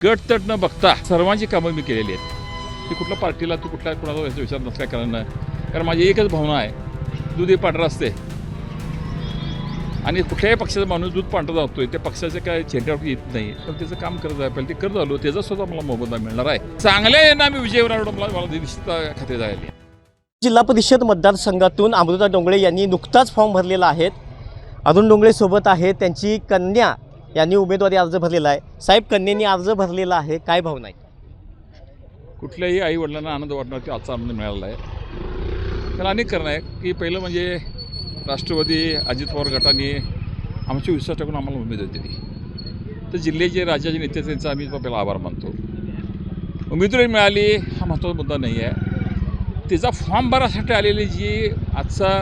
गट तट न बघता सर्वांची कामं मी केलेली आहेत. की कुठल्या पार्टीला तू कुठल्या कोणाचा याचा विचार नसल्या कारण माझी एकच भावना आहे, दूध हे पांढरं असते आणि कुठल्याही पक्षाचा माणूस दूध पांढरं जातोय त्या पक्षाच्या काय चेंड्यावर येत नाही, पण त्याचं काम करत आहे पाहिजे. ते करत आलो त्याचा स्वतः मला मोबदला मिळणार आहे. चांगल्या यांना आम्ही विजय मला निश्चित खाते जायला. जिल्हा परिषद मतदारसंघातून अमृता डोंगळे यांनी नुकताच फॉर्म भरलेला आहे. अरुण डोंगळे सोबत आहे, त्यांची कन्या यांनी उमेदवारी अर्ज भरलेला आहे. साहेब, कन्येनी अर्ज भरलेला आहे, काय भावना आहे? कुठल्याही आई वडिलांना आनंद वाटणार की आजचा आनंद मिळाला आहे. त्याला अनेक कारण आहे की पहिलं म्हणजे राष्ट्रवादी अजित पवार गटाने आमची विश्वास टाकून आम्हाला उमेदवारी दिली, तर जिल्ह्याचे राज्याचे नेते त्यांचा आम्ही पहिला आभार मानतो. उमेदवारी मिळाली हा महत्त्वाचा मुद्दा नाही आहे. त्याचा फॉर्म भरासाठी आलेली जी आजचा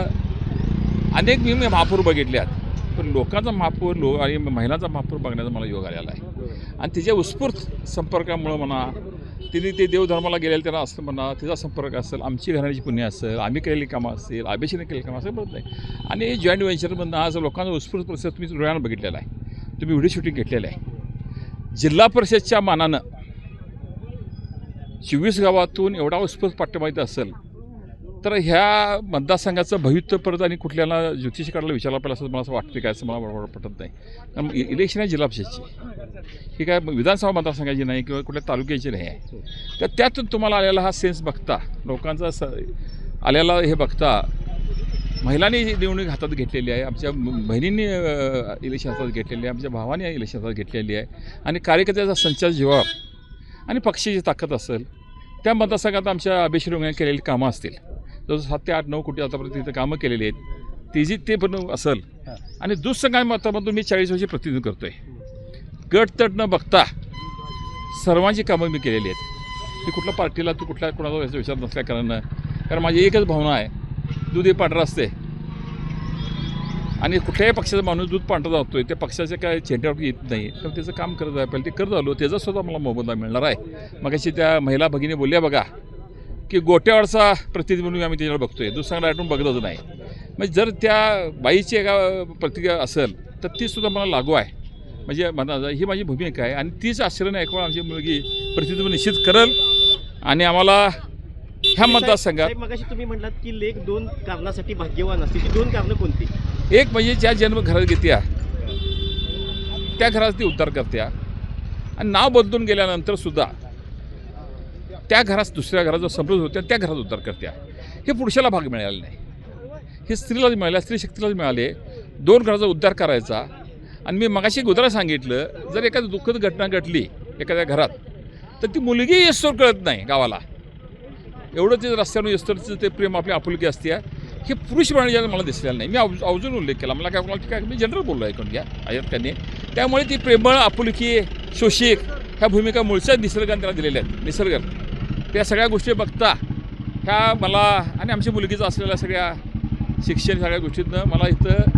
अनेक मी महापौर बघितले आहेत, पण लोकांचा महापौर आणि महिलांचा महापौर बघण्याचा मला योग आलेला आहे. आणि तिच्या उत्स्फूर्त संपर्कामुळं म्हणा, तिने ते देवधर्माला गेलेलं त्यांना असं म्हणा, तिचा संपर्क असेल, आमची घराण्याची पुण्य असेल, आम्ही केलेली कामं असेल, अभिषेकने केलेली कामं असेल, बघत नाही. आणि जॉईंट व्हेंचरमधून आज लोकांचा उत्स्फूर्त परिसर तुम्ही डोळ्यानं बघितलेला आहे, तुम्ही व्हिडिओ शूटिंग घेतलेलं आहे. जिल्हा परिषदच्या मानानं 24 गावातून एवढा उत्स्फूर्त पाठिंबा येत असेल तर ह्या मतदारसंघाचं भविष्य परत आणि कुठल्याला ज्योतिषी काढायला विचारला पाहिजे असं मला असं वाटतं. काय असं मला बरोबर पटत नाही. कारण इलेक्शन आहे जिल्हा परिषदची, ही काय विधानसभा मतदारसंघाची नाही किंवा कुठल्या तालुक्याची नाही आहे. तर त्यातून तुम्हाला आलेला हा सेन्स बघता, लोकांचा आलेला हे बघता, महिलांनी निवडणूक हातात घेतलेली आहे, आमच्या बहिणींनी इलेक्शन हातात घेतलेली आहे, आमच्या भावाने इलेक्शन हातात घेतलेली आहे, आणि कार्यकर्त्याचा संचार जीवावर आणि पक्षाची ताकद असेल त्या मतदारसंघात आमच्या अभिषेक केलेली कामं असतील, जवळ 7 ते 8 9 कोटी आतापर्यंत तिथं कामं केलेली आहेत, ते पण असेल. आणि दुसऱ्या मतामधून मी 40 वर्षी प्रतिनिधित्व करतो आहे. गट तट न बघता सर्वांची कामं मी केलेली आहेत. की कुठल्या पार्टीला तू कुठल्या कोणाचा याचा विचार नसल्या कारण माझी एकच भावना आहे, दूध हे पांढरं असते आणि कुठल्याही पक्षाचा माणूस दूध पांढरं जातोय त्या पक्षाच्या काय चेंड्यावर येत नाही, पण त्याचं काम करत आहे पाहिजे. ते करत आलो त्याचा स्वतः मला मोबदला मिळणार आहे. मग अशी त्या महिला भगिनी बोलल्या बघा की गोट्यावरचा प्रतिनिधी म्हणून आम्ही त्याच्यावर बघतोय, दुसऱ्याकडे आठवून बघतच नाही. म्हणजे जर त्या बाईची एका प्रतिक्रिया असेल तर तीसुद्धा मला लागू आहे. म्हणजे म्हणा ही माझी भूमिका आहे आणि तीच आश्चर्याने ऐकून आमची मुलगी प्रतिनिधित्व निश्चित करेल. आणि आम्हाला ह्या मतदारसंघात मगाशी तुम्ही म्हटलात की लेख 2 कारणासाठी भाग्यवान असते, ती 2 कारणं कोणती? एक म्हणजे ज्या जन्म घरात घेत्या त्या घरात ती उद्धार करत्या, आणि नाव बदलून गेल्यानंतर सुद्धा त्या घरात दुसऱ्या घरात जो समृद्ध होत्या त्या घरात उद्धार करत्या. हे पुरुषाला भाग मिळाला नाही, हे स्त्रीलाच मिळाले, स्त्री शक्तीलाच मिळाले 2 घराचा उद्धार करायचा. आणि मी मगाशी उदाहरण सांगितलं, जर एखादी दुःखद घटना घडली एखाद्या घरात तर ती मुलगी येस्तोर कळत नाही गावाला, एवढं ते रस्त्यावर येस्तोरचं ते प्रेम आपली आपुलकी असते. हे पुरुष म्हणण्याच्या मला दिसलेलं नाही. मी अजून उल्लेख केला, मला काय कोणाला काय मी जनरल बोललो ऐकून घ्या आयातकांनी. त्यामुळे ती प्रेमळ आपुलकी शोषिक ह्या भूमिका मूळच्या निसर्गाने त्याला दिलेल्या आहेत. निसर्ग त्या सगळ्या गोष्टी बघता ह्या मला आणि आमच्या मुलगीचं असलेल्या सगळ्या शिक्षण सगळ्या गोष्टीतनं मला इथं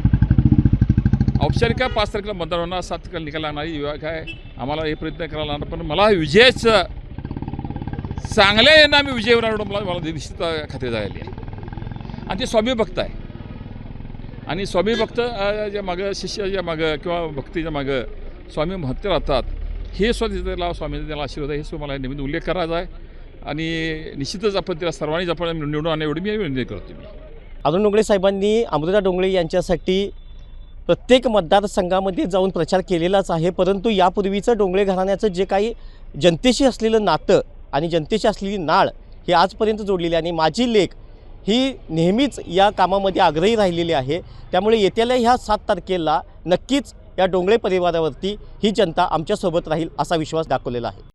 औपचारिक 5 तारखेला मतदान होणार, 7 तारखेला निकाल लागणारी विभाग आहे. आम्हाला हे प्रयत्न करायला लागणार, पण मला विजयाचं चांगल्या यांना आम्ही विजय मला निश्चित खाते जायला आहे. आणि ते स्वामी भक्त आहे, आणि स्वामी भक्त ज्या मागं शिष्याच्या मागं किंवा भक्तीच्या मागं स्वामी महत्त्व राहतात. हे स्वतः स्वामीचा त्याला आशीर्वाद आहे, हे मला नेहमी उल्लेख करायचा आहे. आणि निश्चितच आपण त्याला सर्वांनीच आपण निवडून आणण्या एवढी मी विनंती करतो. मी अरुण डोंगळे साहेबांनी अमृता डोंगळे यांच्यासाठी प्रत्येक मतदारसंघामध्ये जाऊन प्रचार केलेलाच आहे, परंतु यापूर्वीचं डोंगळे घराण्याचं जे काही जनतेशी असलेलं नातं आणि जनतेशी असलेली नाळ हे आजपर्यंत जोडलेली आहे. आणि माझी लेक ही नेहमीच या कामामध्ये आग्रही राहिलेली आहे. त्यामुळे येत्याला ह्या 7 तारखेला नक्कीच या डोंगळे परिवारावरती ही जनता आमच्यासोबत राहील असा विश्वास दाखवलेला आहे.